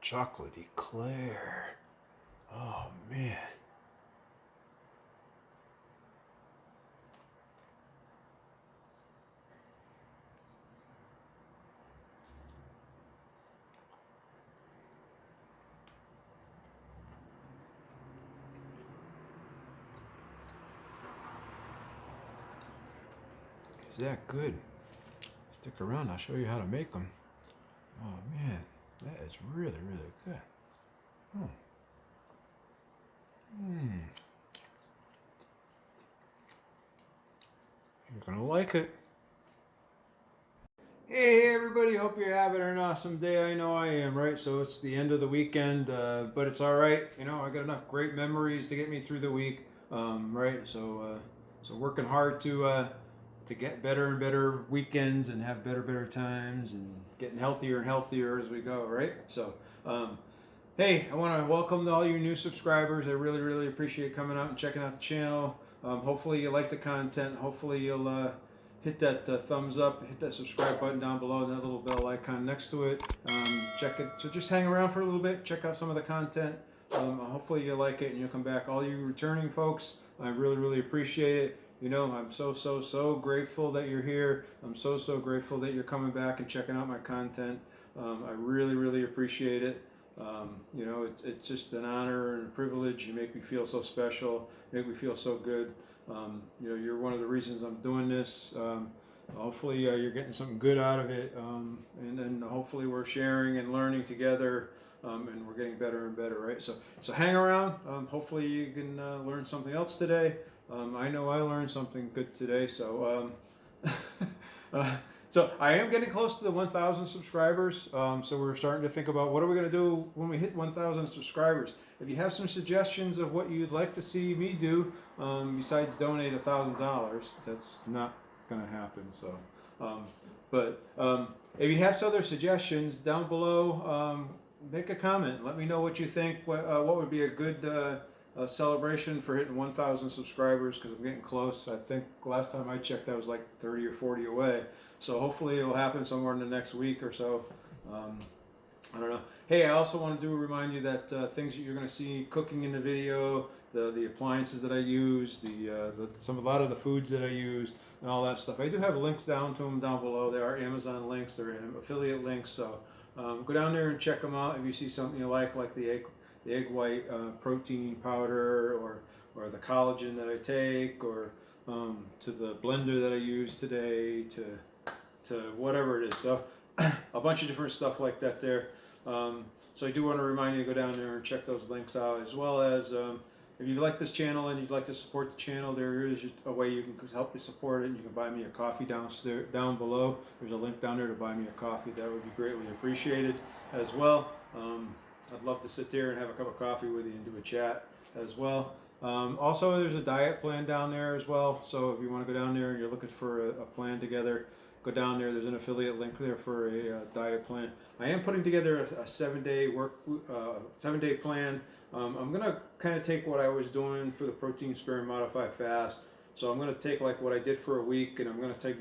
chocolate eclair. Oh man. Is that good? Stick around, I'll show you how to make them. Oh man, that is really, really good. Oh. You're gonna like it. Hey everybody, hope you're having an awesome day. I know I am, right? So it's the end of the weekend, but it's all right. You know, I got enough great memories to get me through the week, right? So working hard to get better and better weekends and have better times and getting healthier and healthier as we go, right? So, hey, I want to welcome all you new subscribers. I really appreciate coming out and checking out the channel. Hopefully you like the content. Hopefully you'll hit that thumbs up, hit that subscribe button down below, and that little bell icon next to it. Check it. So just hang around for a little bit, check out some of the content. Hopefully you like it and you'll come back. All you returning folks, I really appreciate it. You know, I'm so grateful that you're here. I'm so grateful that you're coming back and checking out my content. I really appreciate it. You know, it's just an honor and a privilege. You make me feel so special, make me feel so good. You know, you're one of the reasons I'm doing this. Hopefully you're getting something good out of it, and then hopefully we're sharing and learning together, and we're getting better and better, right? So hang around. Hopefully you can learn something else today. I know I learned something good today, so so I am getting close to the 1,000 subscribers. So we're starting to think about what are we going to do when we hit 1,000 subscribers. If you have some suggestions of what you'd like to see me do, besides donate $1,000, that's not going to happen. So, but if you have some other suggestions down below, make a comment. Let me know what you think. What would be a good celebration for hitting 1,000 subscribers, because I'm getting close. I think last time I checked I was like 30 or 40 away, so hopefully it'll happen somewhere in the next week or so. I don't know. Hey, I also want to remind you that things that you're going to see cooking in the video, the appliances that I use, a lot of the foods that I use, and all that stuff, I do have links down to them down below. There are Amazon links, they're affiliate links, so go down there and check them out. If you see something you like the egg white protein powder, or the collagen that I take, or to the blender that I use today, to whatever it is. So a bunch of different stuff like that there. So I do want to remind you to go down there and check those links out, as well as if you like this channel and you'd like to support the channel, there is a way you can help me support it. You can buy me a coffee down below. There's a link down there to buy me a coffee. That would be greatly appreciated as well. I'd love to sit there and have a cup of coffee with you and do a chat as well. Also, there's a diet plan down there as well. So if you want to go down there and you're looking for a plan together, go down there. There's an affiliate link there for a diet plan. I am putting together a 7-day plan. I'm gonna kind of take what I was doing for the protein sparing modify fast. So I'm gonna take like what I did for a week, and I'm gonna take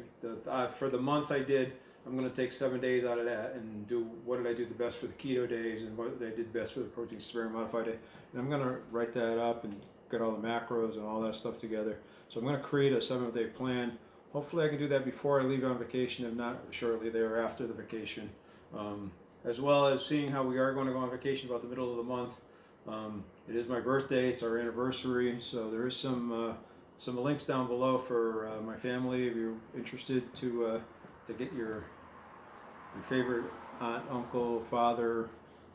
for the month I did. I'm going to take 7 days out of that and do what did I do the best for the keto days and what did I did best for the protein sparing modified day. And I'm going to write that up and get all the macros and all that stuff together. So I'm going to create a 7-day plan. Hopefully I can do that before I leave on vacation, if not shortly thereafter the vacation. As well as seeing how we are going to go on vacation about the middle of the month. It is my birthday, it's our anniversary, so there is some links down below for my family if you're interested to get your favorite aunt, uncle, father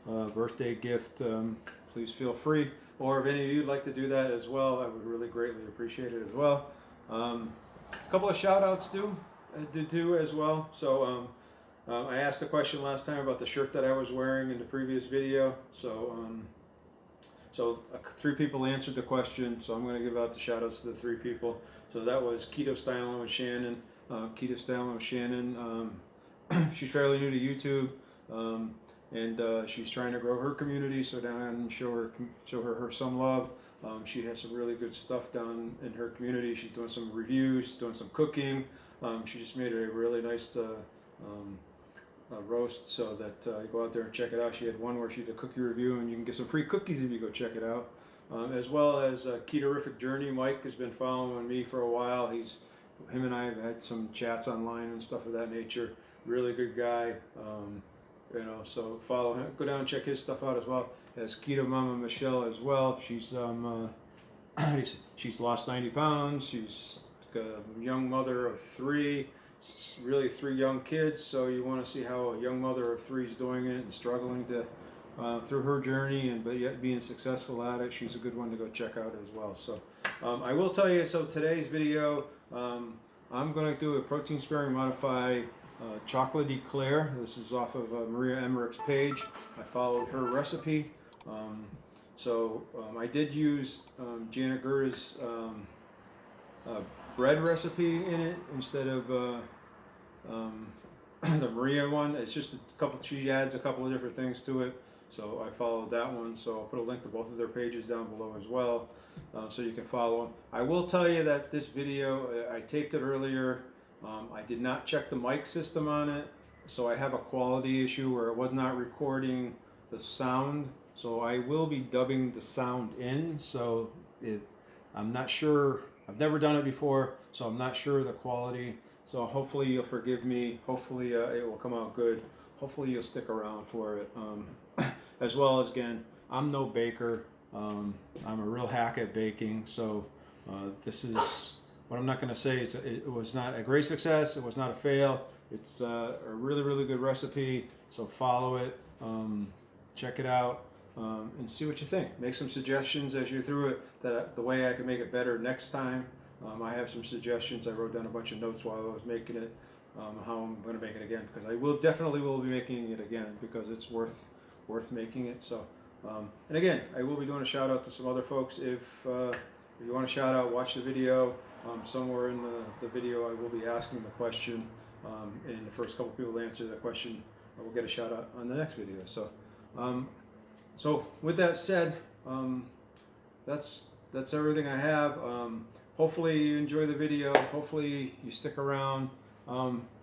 birthday gift. Please feel free. Or if any of you would like to do that as well, I would really greatly appreciate it as well. A couple of shout outs too as well. So I asked a question last time about the shirt that I was wearing in the previous video. So 3 people answered the question, so I'm going to give out the shout outs to the 3 people. So that was Keto Stylin with Shannon. Keto Stylin with Shannon. She's fairly new to YouTube, and she's trying to grow her community, so down and show her some love. She has some really good stuff down in her community. She's doing some reviews, doing some cooking. She just made a really nice roast, so that you go out there and check it out. She had one where she did a cookie review, and you can get some free cookies if you go check it out. As well as Ketorific Journey. Mike has been following me for a while. Him and I have had some chats online and stuff of that nature. Really good guy. You know, so follow him. Go down and check his stuff out as well. As Keto Mama Michelle as well. She's she's lost 90 pounds. She's a young mother of 3. Really 3 young kids. So you want to see how a young mother of 3 is doing it and struggling to through her journey, and but yet being successful at it. She's a good one to go check out as well. So I will tell you. So today's video, I'm going to do a protein sparing modify chocolate eclair. This is off of Maria Emmerich's page. I followed her recipe. I did use Janet Gerda's bread recipe in it instead of the Maria one. It's just a couple. She adds a couple of different things to it, so I followed that one. So I'll put a link to both of their pages down below as well, so you can follow them. I will tell you that this video, I taped it earlier. I did not check the mic system on it, so I have a quality issue where it was not recording the sound. So I will be dubbing the sound in. So I'm not sure. I've never done it before, so I'm not sure the quality. So hopefully you'll forgive me. Hopefully it will come out good. Hopefully you'll stick around for it. As well as, again, I'm no baker. I'm a real hack at baking. So this is what I'm not going to say. It was not a great success. It was not a fail. It's a really, really good recipe. So follow it. Check it out. And see what you think. Make some suggestions as you're through it, the way I can make it better next time. I have some suggestions. I wrote down a bunch of notes while I was making it, how I'm going to make it again, because I definitely will be making it again, because it's worth making it. So, and again, I will be doing a shout out to some other folks. If you want a shout out, watch the video. Somewhere in the video I will be asking the question, and the first couple people to answer that question will get a shout out on the next video. So with that said, that's everything I have. Hopefully you enjoy the video. Hopefully you stick around.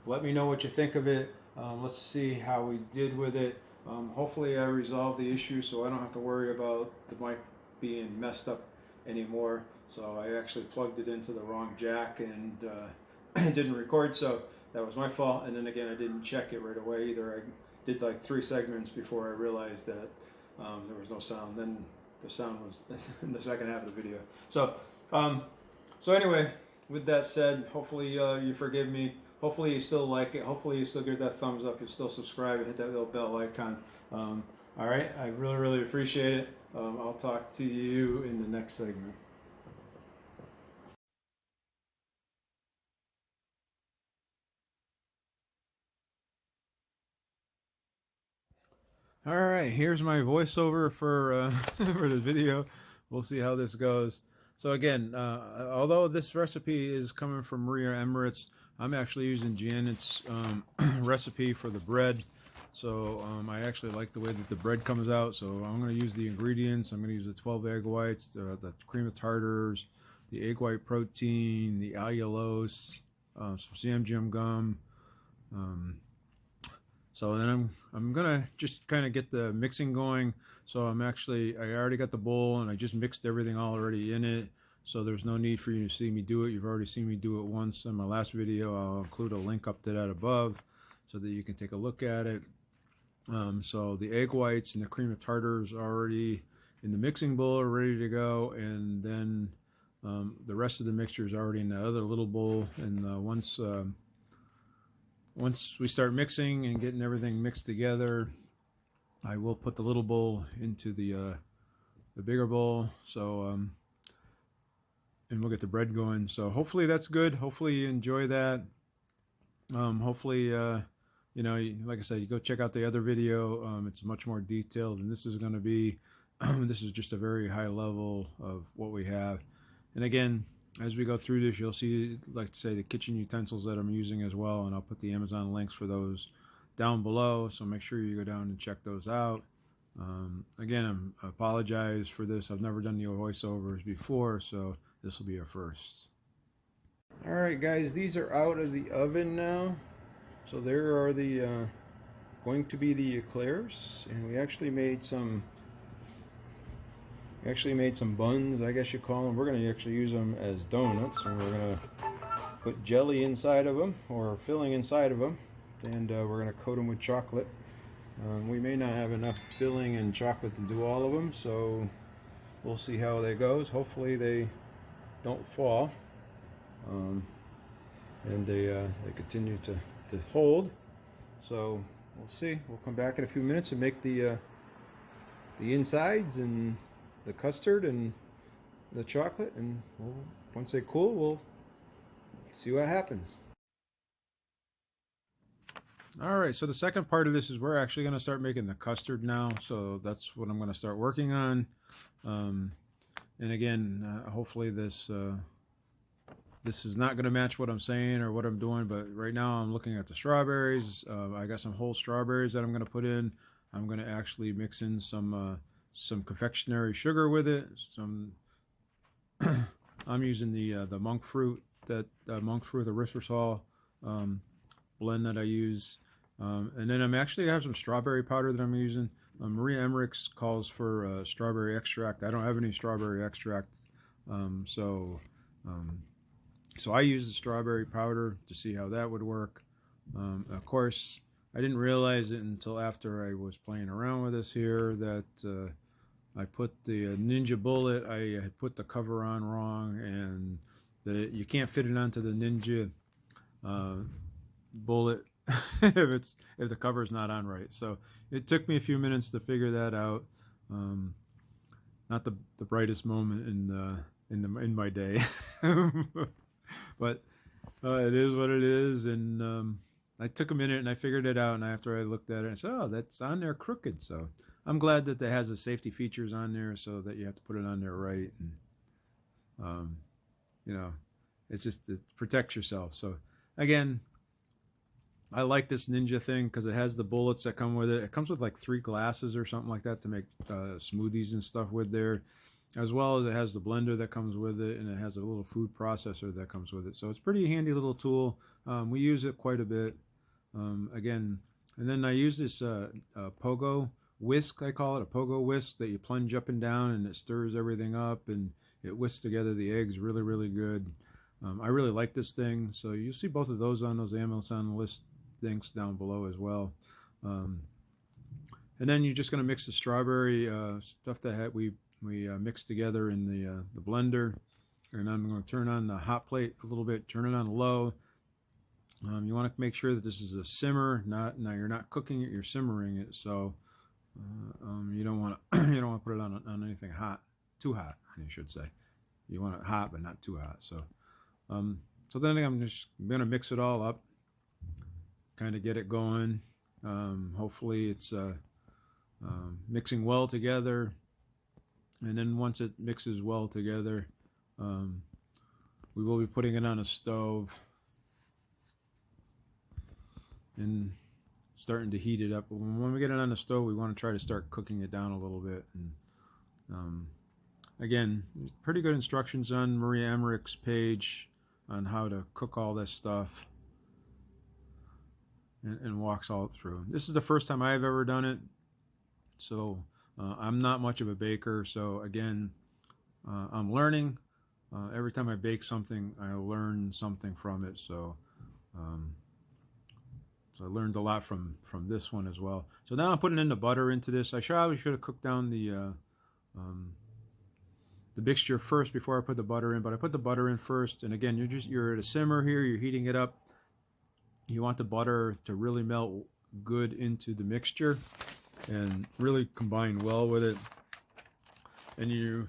Let me know what you think of it. Let's see how we did with it. Hopefully I resolved the issue so I don't have to worry about the mic being messed up anymore. So I actually plugged it into the wrong jack and it didn't record, so that was my fault. And then again, I didn't check it right away either. I did like 3 segments before I realized that there was no sound. Then the sound was in the second half of the video. So anyway, with that said, hopefully you forgive me. Hopefully you still like it. Hopefully you still give that thumbs up. You still subscribe and hit that little bell icon. All right, I really, really appreciate it. I'll talk to you in the next segment. All right, here's my voiceover for for the video. We'll see how this goes. So again, although this recipe is coming from Maria Emmerich, I'm actually using Janet's recipe for the bread. So I actually like the way that the bread comes out. So I'm going to use the ingredients. I'm going to use the 12 egg whites, the cream of tartars, the egg white protein, the allulose, some CMGM gum. So then I'm gonna just kind of get the mixing going. So I already got the bowl and I just mixed everything already in it. So there's no need for you to see me do it. You've already seen me do it once in my last video. I'll include a link up to that above so that you can take a look at it. So the egg whites and the cream of tartars are already in the mixing bowl, are ready to go. And then the rest of the mixture is already in the other little bowl. And once we start mixing and getting everything mixed together, I will put the little bowl into the bigger bowl. So and we'll get the bread going. So hopefully that's good. Hopefully you enjoy that. Hopefully you know, like I said, you go check out the other video. It's much more detailed, and this is going to be this is just a very high level of what we have. And again, as we go through this, you'll see, like to say, the kitchen utensils that I'm using as well, and I'll put the Amazon links for those down below, so make sure you go down and check those out. Again, I apologize for this. I've never done the voiceovers before, so this will be a first. Alright guys, these are out of the oven now. So there are the going to be the eclairs, and we actually made some buns, I guess you call them. We're going to actually use them as donuts, and we're going to put jelly inside of them, or filling inside of them, and we're going to coat them with chocolate. We may not have enough filling and chocolate to do all of them, so we'll see how that goes. Hopefully they don't fall, and they continue to hold. So we'll see. We'll come back in a few minutes and make the insides and the custard and the chocolate, and once they cool, we'll see what happens. All right, so the second part of this is we're actually going to start making the custard now. So that's what I'm going to start working on. And again, hopefully this is not going to match what I'm saying or what I'm doing, but right now I'm looking at the strawberries. I got some whole strawberries that I'm going to put in. I'm going to actually mix in some confectionery sugar with it. I'm using the monk fruit, the erythritol blend that I use. And then I have some strawberry powder that I'm using. Maria Emmerich calls for strawberry extract. I don't have any strawberry extract, so I use the strawberry powder to see how that would work. Of course, I didn't realize it until after I was playing around with this here that I put the Ninja Bullet, I had put the cover on wrong, and you can't fit it onto the Ninja Bullet if the cover's not on right. So it took me a few minutes to figure that out. Not the brightest moment in my day, but it is what it is. And I took a minute and I figured it out. And after I looked at it, I said, "Oh, that's on there crooked." So I'm glad that it has the safety features on there, so that you have to put it on there right. And it's just, it protects yourself. So again, I like this Ninja thing because it has the bullets that come with it. It comes with like 3 glasses or something like that to make smoothies and stuff with there, as well as it has the blender that comes with it, and it has a little food processor that comes with it. So it's a pretty handy little tool. We use it quite a bit. Again, and then I use this pogo whisk, I call it a pogo whisk, that you plunge up and down and it stirs everything up and it whisks together the eggs really, really good. I really like this thing. So you'll see both of those on those Amazon list links down below as well. And then you're just going to mix the strawberry stuff that we mixed together in the blender. And I'm going to turn on the hot plate a little bit, turn it on low. You want to make sure that this is a simmer. Now you're not cooking it, you're simmering it. So you don't want to put it on anything hot, too hot, you should say. You want it hot but not too hot. So then I'm just going to mix it all up, kind of get it going. Hopefully it's mixing well together, and then once it mixes well together, we will be putting it on a stove and starting to heat it up. But when we get it on the stove, we want to try to start cooking it down a little bit. And again, pretty good instructions on Maria Emmerich's page on how to cook all this stuff, and walks all through. This is the first time I've ever done it, so I'm not much of a baker. So again, I'm learning. Every time I bake something, I learn something from it. So I learned a lot from this one as well. So now I'm putting in the butter into this. I probably should have cooked down the mixture first before I put the butter in, but I put the butter in first. And again, you're at a simmer here, you're heating it up. You want the butter to really melt good into the mixture and really combine well with it. And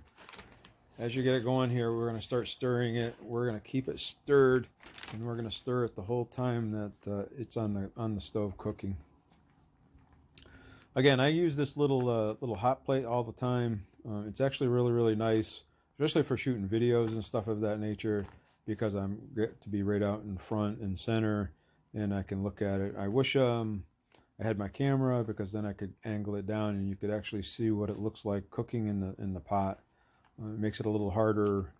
as you get it going here, we're going to start stirring it. We're going to keep it stirred, and we're going to stir it the whole time that it's on the stove cooking. Again, I use this little hot plate all the time. It's actually really, really nice, especially for shooting videos and stuff of that nature, because I'm get to be right out in front and center, and I can look at it. I wish I had my camera, because then I could angle it down and you could actually see what it looks like cooking in the pot. It makes it a little harder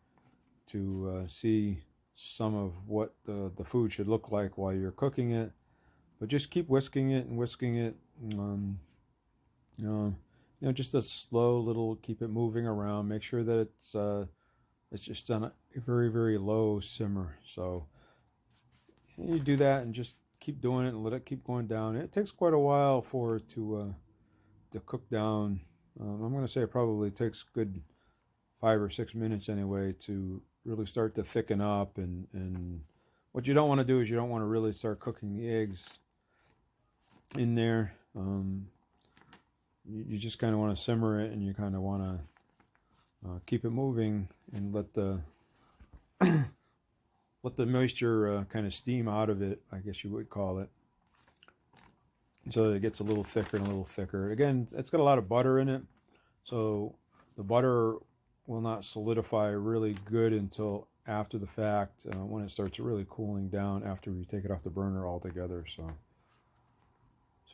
to see some of what the food should look like while you're cooking it. but just keep whisking it and whisking it. Just a slow little, keep it moving around. Make sure that it's just on a very, very low simmer. So you do that and just keep doing it and let it keep going down. It takes quite a while for it to cook down. I'm going to say it probably takes good 5 or 6 minutes anyway to really start to thicken up. And what you don't want to do is you don't want to really start cooking the eggs in there. You just kind of want to simmer it, and you kind of want to keep it moving and let the moisture kind of steam out of it, I guess you would call it, so that it gets a little thicker and a little thicker. Again, it's got a lot of butter in it, so the butter will not solidify really good until after the fact, when it starts really cooling down after you take it off the burner altogether. So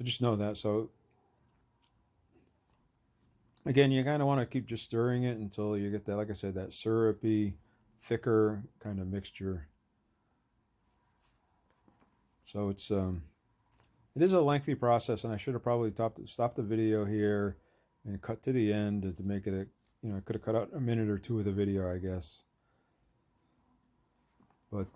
just know that. So again, you kind of want to keep just stirring it until you get that, like I said, that syrupy, thicker kind of mixture. So it is a lengthy process, and I should have probably stopped the video here and cut to the end to make it I could have cut out a minute or two of the video, I guess. But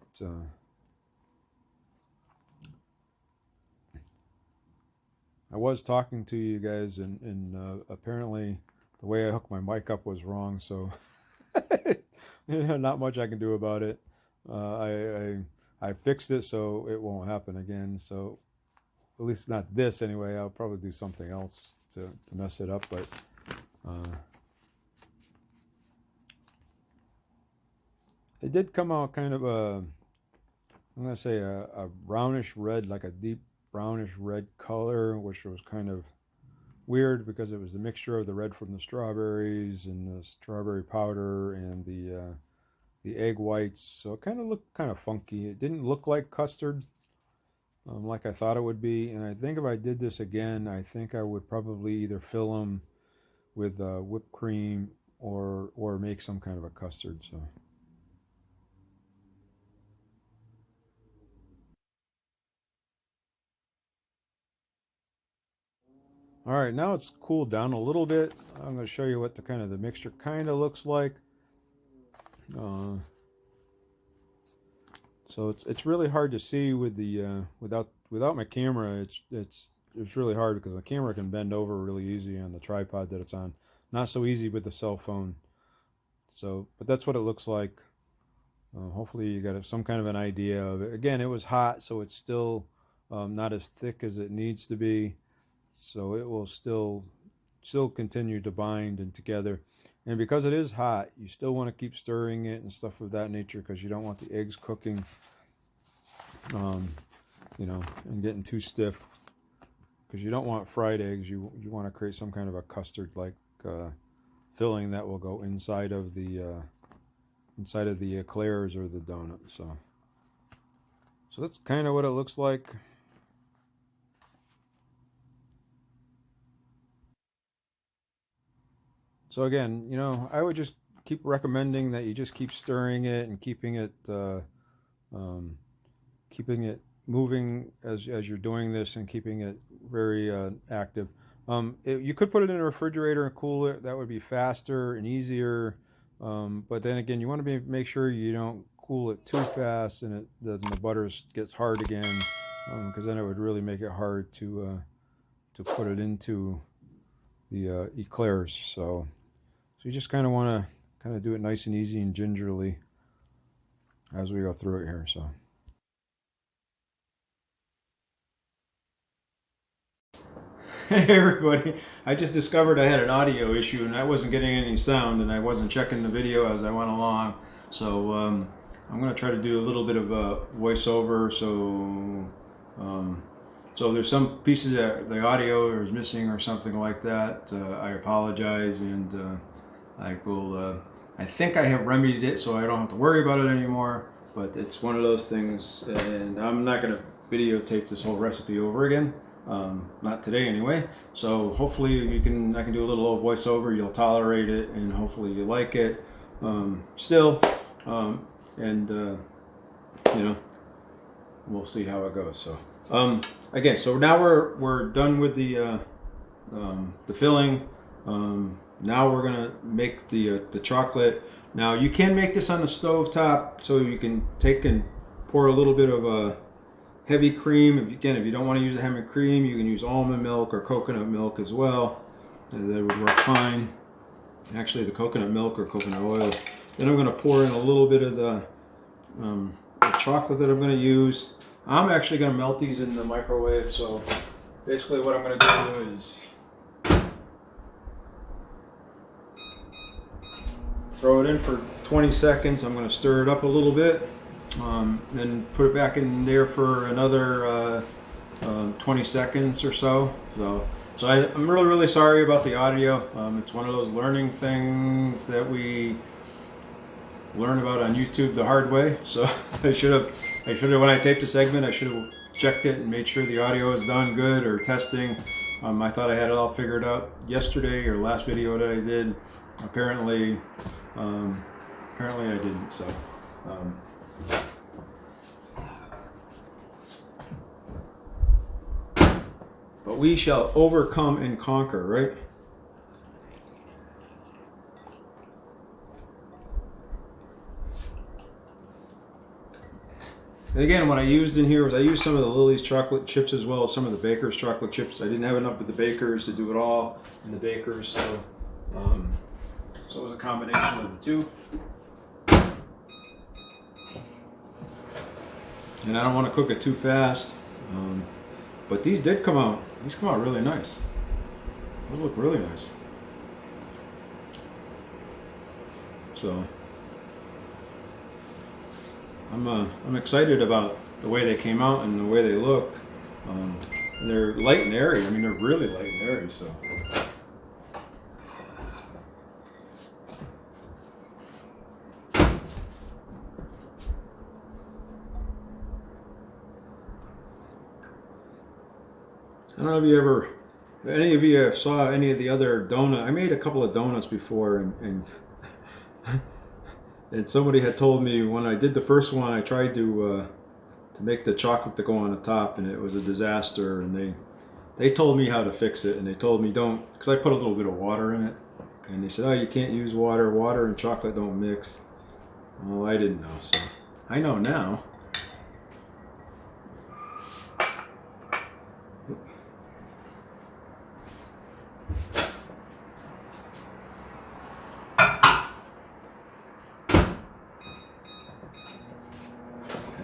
I was talking to you guys, and apparently the way I hooked my mic up was wrong, so not much I can do about it. I fixed it so it won't happen again, so at least not this anyway. I'll probably do something else to mess it up, but it did come out kind of I'm going to say a brownish red, like a deep brownish red color, which was kind of weird because it was the mixture of the red from the strawberries and the strawberry powder and the egg whites. So it kind of looked kind of funky. It didn't look like custard like I thought it would be. And I think if I did this again, I think I would probably either fill them with whipped cream or make some kind of a custard. So. All right, now it's cooled down a little bit. I'm going to show you what the mixture kind of looks like. So it's really hard to see with the without my camera. It's really hard because the camera can bend over really easy on the tripod that it's on. Not so easy with the cell phone. So, but that's what it looks like. Hopefully you got some kind of an idea of it. Again, it was hot, so it's still not as thick as it needs to be. So it will still continue to bind and together. And because it is hot, you still want to keep stirring it and stuff of that nature, because you don't want the eggs cooking, and getting too stiff. Because you don't want fried eggs. You want to create some kind of a custard-like filling that will go inside of the eclairs or the donut. So that's kind of what it looks like. So again, I would just keep recommending that you just keep stirring it and keeping it moving as you're doing this, and keeping it very active. You could put it in a refrigerator and cool it. That would be faster and easier. But then again, you want to make sure you don't cool it too fast, and the butter gets hard again, because then it would really make it hard to put it into the eclairs. So you just kind of want to do it nice and easy and gingerly as we go through it here. So. Hey everybody, I just discovered I had an audio issue and I wasn't getting any sound, and I wasn't checking the video as I went along. So I'm going to try to do a little bit of a voiceover. So there's some pieces that the audio is missing or something like that. I apologize, and I think I have remedied it, so I don't have to worry about it anymore. But it's one of those things, and I'm not going to videotape this whole recipe over again. Not today anyway. So hopefully I can do a little voiceover. You'll tolerate it, and hopefully you like it. We'll see how it goes. So Again, so now we're done with the filling. Now we're gonna make the chocolate. Now you can make this on the stove top, so you can take and pour a little bit of heavy cream. If you don't want to use a heavy cream, you can use almond milk or coconut milk as well. And that would work fine. Actually, the coconut milk or coconut oil. Then I'm going to pour in a little bit of the chocolate that I'm going to use. I'm actually going to melt these in the microwave. So basically what I'm going to do is throw it in for 20 seconds. I'm going to stir it up a little bit. Then put it back in there for another 20 seconds or so. So I'm really sorry about the audio. It's one of those learning things that we learn about on YouTube the hard way. So I should have when I taped the segment, I should have checked it and made sure the audio is done good or testing. I thought I had it all figured out yesterday or last video that I did. Apparently I didn't. So. But we shall overcome and conquer, right? And again, what I used in here was I used some of the Lily's chocolate chips as well as some of the Baker's chocolate chips. I didn't have enough of the Baker's to do it all in the Baker's, so it was a combination of the two. And I don't want to cook it too fast, but these did come out. These come out really nice. Those look really nice. So I'm excited about the way they came out and the way they look. And they're light and airy. I mean, they're really light and airy. So. I don't know if any of you saw any of the other donut. I made a couple of donuts before, and and somebody had told me when I did the first one, I tried to make the chocolate to go on the top, and it was a disaster. And they told me how to fix it, and they told me don't, because I put a little bit of water in it, and they said, oh, you can't use water. Water and chocolate don't mix. Well, I didn't know, so I know now.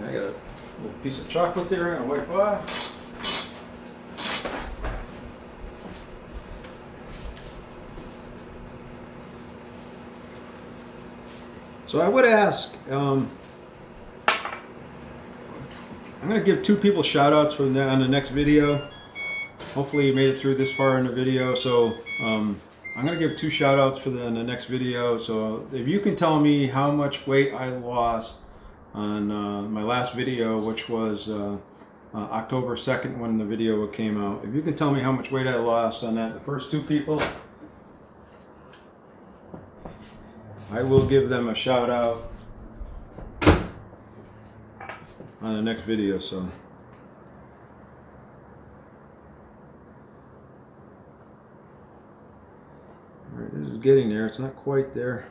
I got a little piece of chocolate there I'm gonna wipe off. So I would ask, I'm gonna give two people shout outs on the next video. Hopefully you made it through this far in the video. So I'm gonna give two shout outs for the next video. So if you can tell me how much weight I lost on my last video, which was October 2nd when the video came out. If you can tell me how much weight I lost on that, the first two people, I will give them a shout out on the next video. So all right, this is getting there. It's not quite there.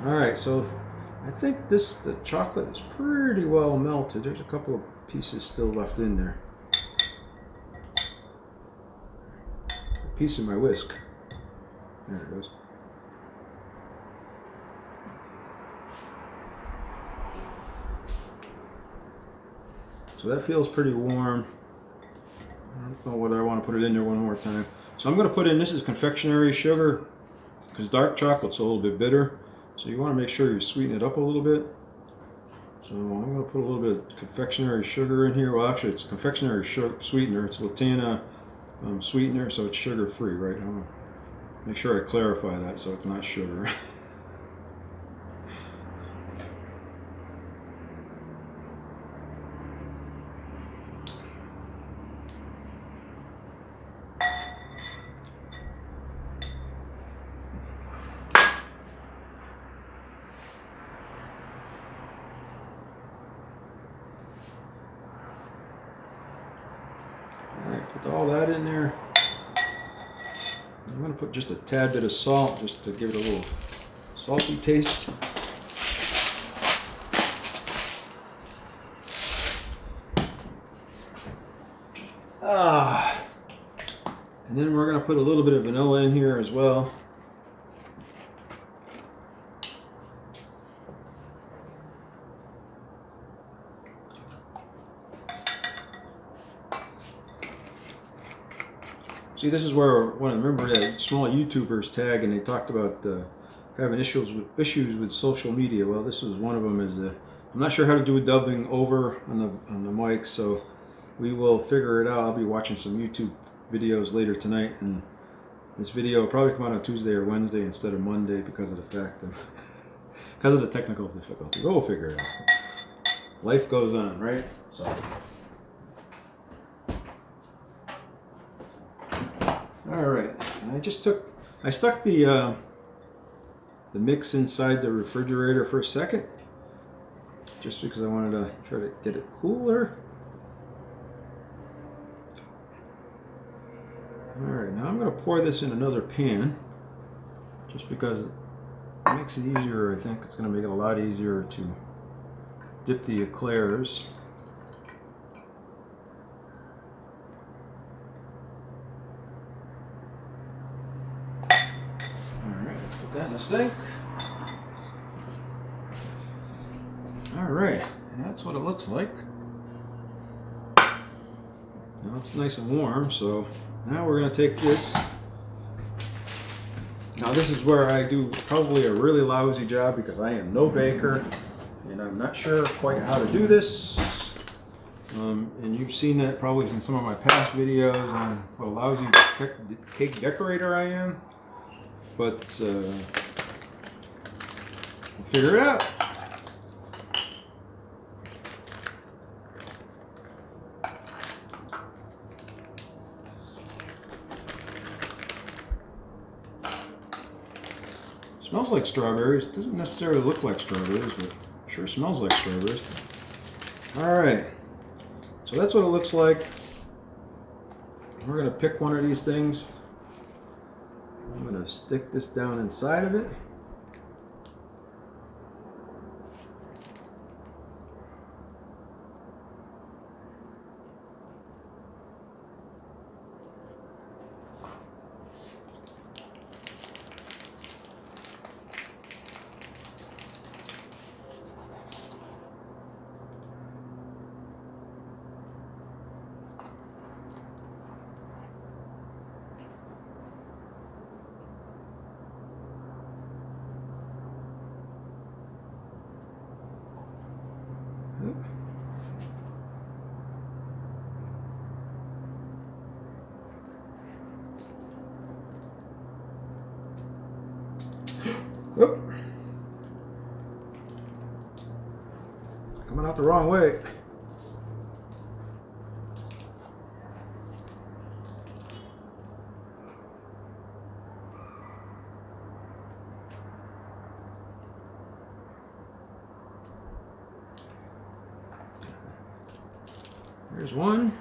Alright, so I think the chocolate is pretty well melted. There's a couple of pieces still left in there. A piece of my whisk. There it goes. So that feels pretty warm. I don't know whether I want to put it in there one more time. So I'm going to put in, this is confectionery sugar, because dark chocolate's a little bit bitter. So you want to make sure you sweeten it up a little bit. So I'm going to put a little bit of confectionery sugar in here. Well, actually it's confectionery sweetener. It's Latina sweetener, so it's sugar free, right? I'm gonna make sure I clarify that so it's not sugar. Put all that in there. I'm going to put just a tad bit of salt just to give it a little salty taste. And then we're going to put a little bit of vanilla in here as well. See, this is where when I remember that small YouTubers tag, and they talked about having issues with social media. Well, this was one of them. I'm not sure how to do dubbing over on the mic, so we will figure it out. I'll be watching some YouTube videos later tonight, and this video will probably come out on Tuesday or Wednesday instead of Monday because of the fact of because of the technical difficulty. We'll figure it out. Life goes on, right? So. All right, I stuck the mix inside the refrigerator for a second, just because I wanted to try to get it cooler. All right, now I'm going to pour this in another pan, just because it makes it easier. I think it's going to make it a lot easier to dip the eclairs. That in the sink. Alright, and that's what it looks like. Now it's nice and warm, so now we're going to take this. Now this is where I do probably a really lousy job because I am no baker and I'm not sure quite how to do this. And you've seen that probably in some of my past videos on what a lousy cake decorator I am. But we'll figure it out. Smells like strawberries. Doesn't necessarily look like strawberries, but sure smells like strawberries. All right, so that's what it looks like. We're gonna pick one of these things. I'm going to stick this down inside of it. Whoop. Coming out the wrong way. There's one.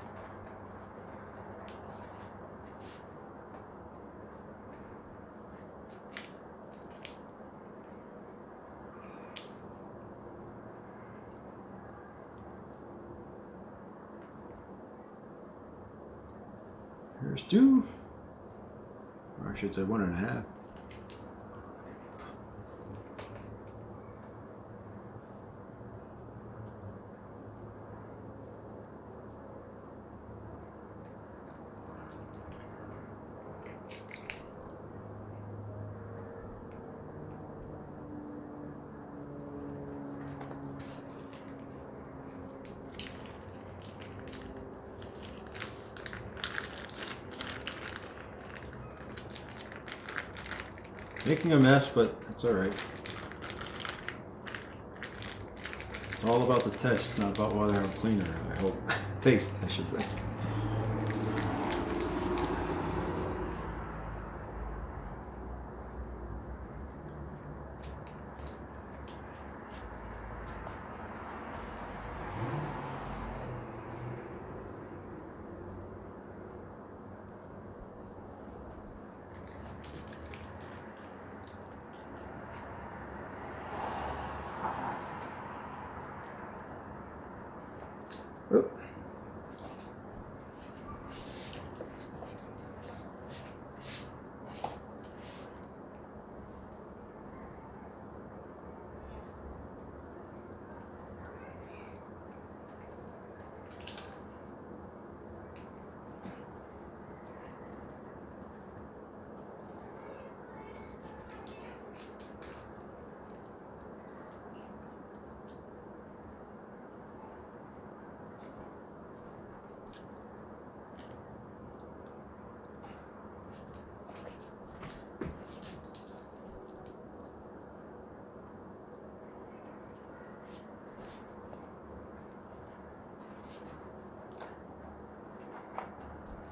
There's two, or I should say 1.5. Making a mess, but it's all right. It's all about the taste, not about whether I'm cleaner, I hope. Taste, I should say. Oop.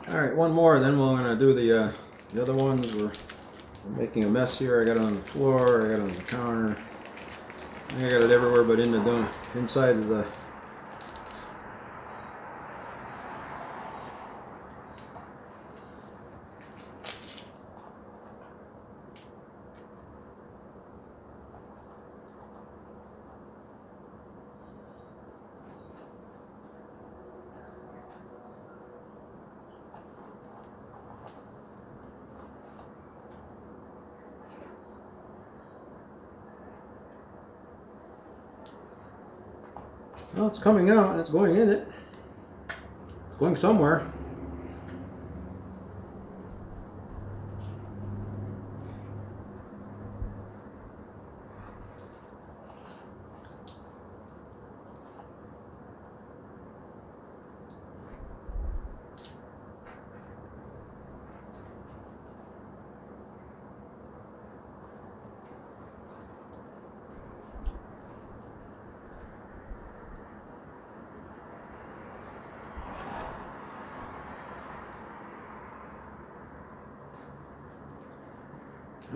All right, one more, then we're gonna do the other ones. We're making a mess here. I got it on the floor. I got it on the counter. I got it everywhere, but in the inside of the. Well, it's coming out and it's going in it. It's going somewhere.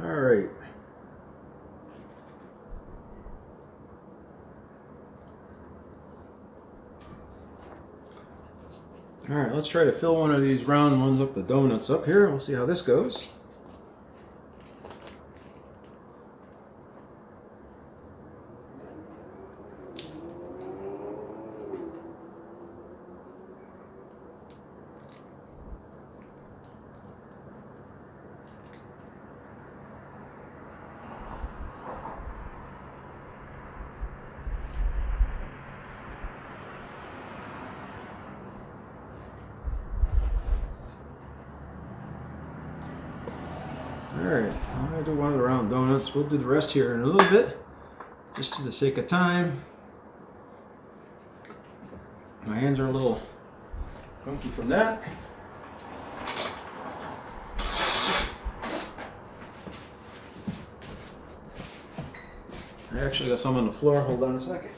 All right. All right, let's try to fill one of these round ones up, the donuts up here. We'll see how this goes. Alright, I'm going to do one of the round donuts. We'll do the rest here in a little bit, just for the sake of time. My hands are a little funky from that. I actually got some on the floor. Hold on a second.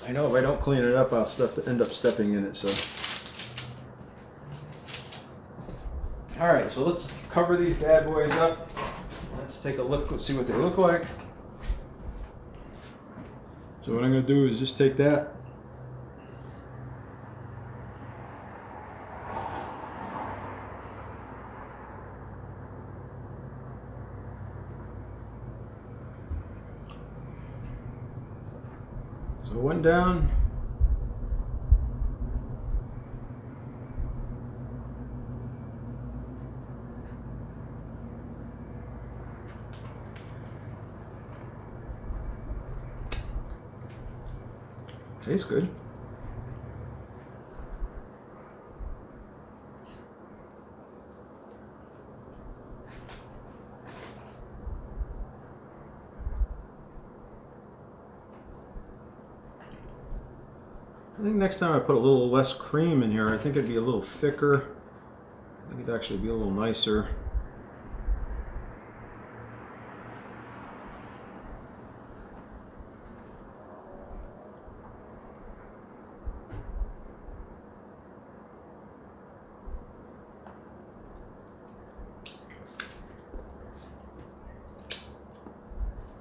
I know if I don't clean it up, I'll end up stepping in it. So, all right. So let's cover these bad boys up. Let's take a look. Let's see what they look like. So what I'm going to do is just take that. So one down. Tastes good. I think next time I put a little less cream in here, I think it'd be a little thicker. I think it'd actually be a little nicer.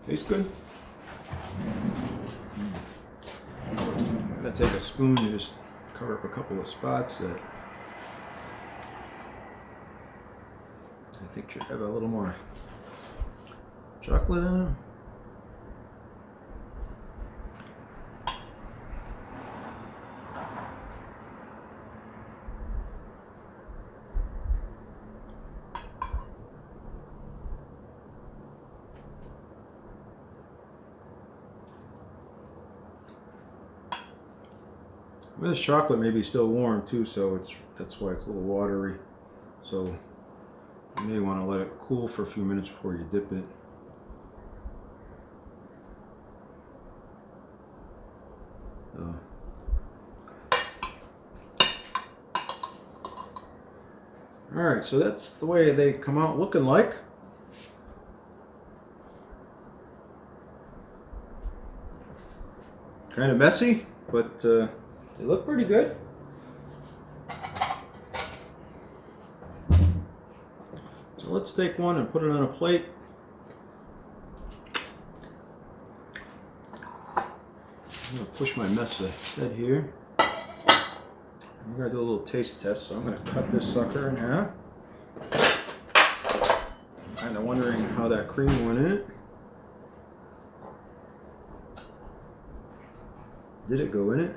Tastes good. I'm gonna take a spoon and just cover up a couple of spots that I think should have a little more chocolate in them. Well, this chocolate may be still warm too, so that's why it's a little watery. So you may want to let it cool for a few minutes before you dip it. Alright, so that's the way they come out looking like. Kind of messy, but they look pretty good. So let's take one and put it on a plate. I'm going to push my mess ahead here. I'm going to do a little taste test, so I'm going to cut this sucker in half. I'm kind of wondering how that cream went in it. Did it go in it?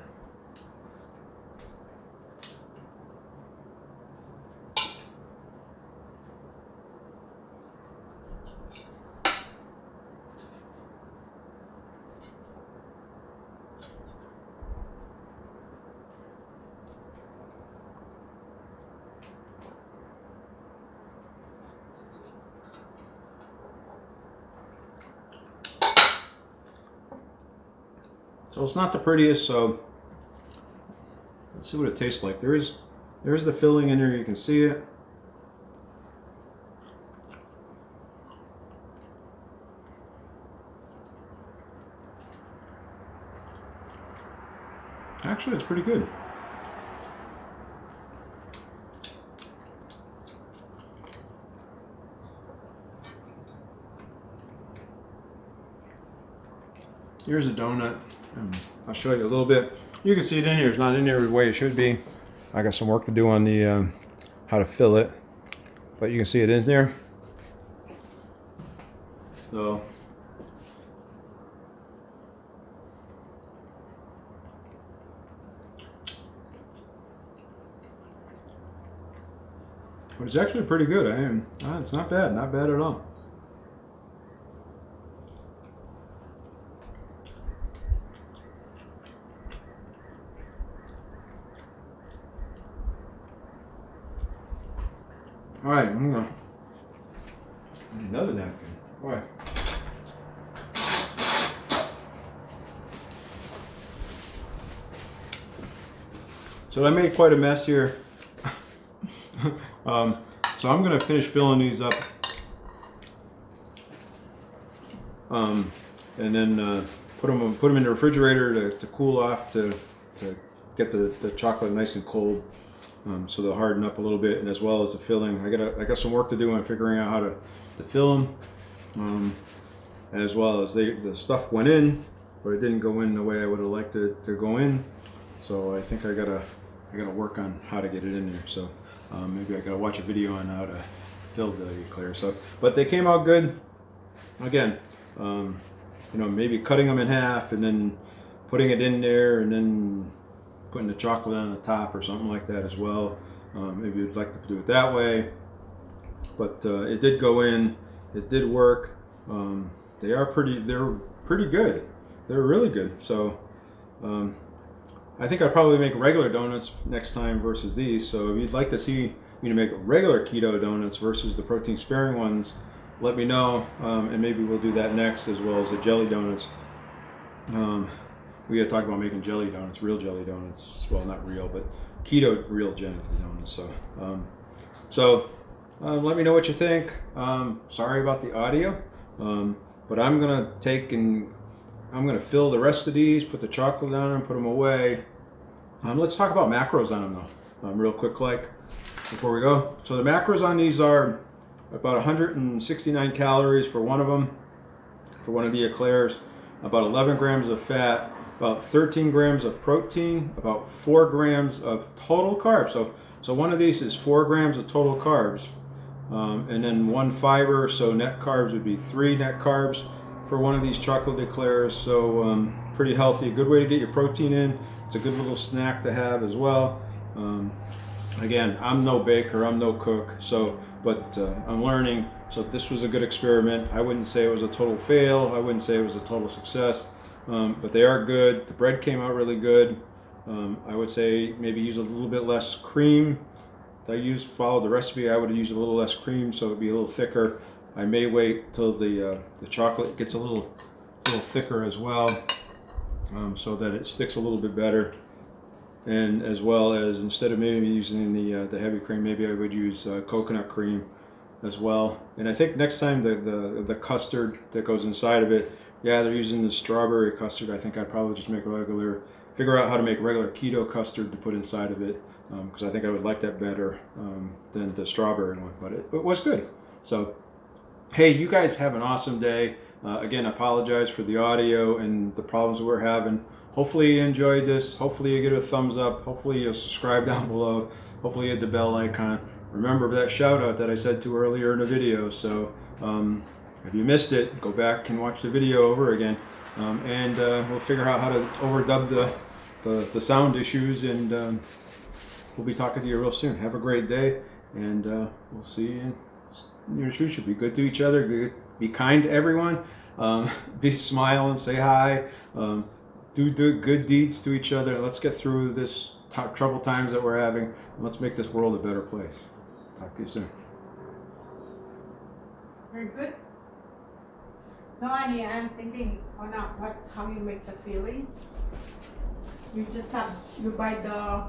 So it's not the prettiest, so let's see what it tastes like. There's the filling in there, you can see it. Actually, it's pretty good. Here's a donut. I'll show you a little bit. You can see it in here. It's not in there the way it should be. I got some work to do on the how to fill it, but you can see it in there. So but it's actually pretty good. It's not bad at all. All right, I'm gonna need another napkin. All right. So I made quite a mess here. So I'm gonna finish filling these up, and then put them in the refrigerator to cool off to get the chocolate nice and cold. So they'll harden up a little bit, and as well as the filling. I got some work to do on figuring out how to fill them, as well as the stuff went in, but it didn't go in the way I would have liked it to go in. So I think I gotta work on how to get it in there. So maybe I gotta watch a video on how to fill the eclairs. So, but they came out good. Again, you know, maybe cutting them in half and then putting it in there, and then putting the chocolate on the top or something like that as well. Maybe you'd like to do it that way, but it did go in. It did work. They're pretty good. They're really good. So I think I'd probably make regular donuts next time versus these. So if you'd like to see me to make regular keto donuts versus the protein sparing ones, let me know, and maybe we'll do that next, as well as the jelly donuts. we gotta talk about making jelly donuts, real jelly donuts. Well, not real, but keto real jelly donuts. So let me know what you think. Sorry about the audio, but I'm gonna I'm gonna fill the rest of these, put the chocolate on them, put them away. Let's talk about macros on them though, real quick, like before we go. So the macros on these are about 169 calories for one of them, for one of the eclairs, about 11 grams of fat, about 13 grams of protein, about 4 grams of total carbs. So one of these is 4 grams of total carbs, and then 1 fiber, so net carbs would be 3 net carbs for one of these chocolate eclairs. So pretty healthy, good way to get your protein in. It's a good little snack to have as well. Again, I'm no baker, I'm no cook, but I'm learning. So this was a good experiment. I wouldn't say it was a total fail. I wouldn't say it was a total success, but they are good. The bread came out really good. I would say maybe use a little bit less cream. If I followed the recipe, I would use a little less cream so it'd be a little thicker. I may wait till the chocolate gets a little thicker as well, so that it sticks a little bit better. And as well as, instead of maybe using the heavy cream, maybe I would use coconut cream as well. And I think next time the custard that goes inside of it, yeah, they're using the strawberry custard. I think I'd probably just figure out how to make regular keto custard to put inside of it, because I think I would like that better than the strawberry one, but it was good. So, hey, you guys have an awesome day. Again, I apologize for the audio and the problems we're having. Hopefully you enjoyed this. Hopefully you give it a thumbs up. Hopefully you'll subscribe down below. Hopefully you hit the bell icon. Remember that shout out that I said to earlier in the video. So if you missed it, go back and watch the video over again. And we'll figure out how to overdub the sound issues, and we'll be talking to you real soon. Have a great day, and we'll see you in the near future. Be good to each other. Be kind to everyone. Smile and say hi. Do good deeds to each other. Let's get through this troubled times that we're having, and let's make this world a better place. Talk to you soon. Very good. So Annie, I'm thinking how you make the filling. You buy the